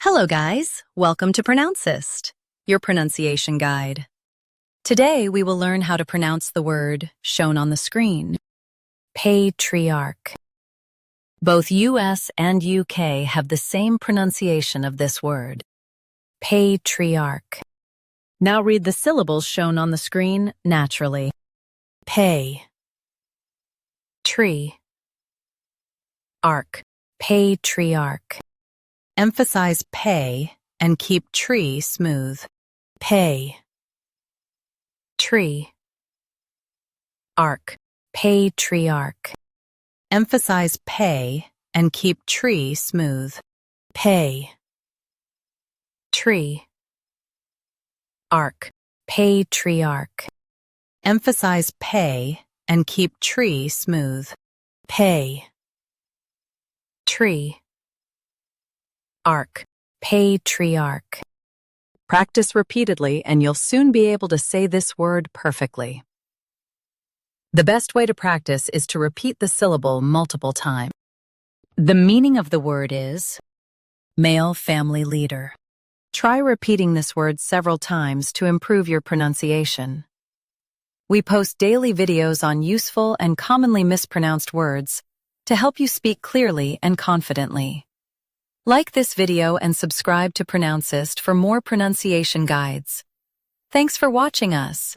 Hello guys, welcome to Pronouncist, your pronunciation guide. Today we will learn how to pronounce the word shown on the screen, patriarch. Both US and UK have the same pronunciation of this word, patriarch. Now read the syllables shown on the screen naturally. Pay, tree, arc, patriarch. Emphasize pay and keep tree smooth. Pay, tree, arc, patriarch. Emphasize pay and keep tree smooth. Pay, tree, arc, patriarch. Emphasize pay and keep tree smooth. Pay, tree, arc, patriarch. Practice repeatedly and you'll soon be able to say this word perfectly. The best way to practice is to repeat the syllable multiple times. The meaning of the word is male family leader. Try repeating this word several times to improve your pronunciation. We post daily videos on useful and commonly mispronounced words to help you speak clearly and confidently. Like this video and subscribe to Pronouncist for more pronunciation guides. Thanks for watching us.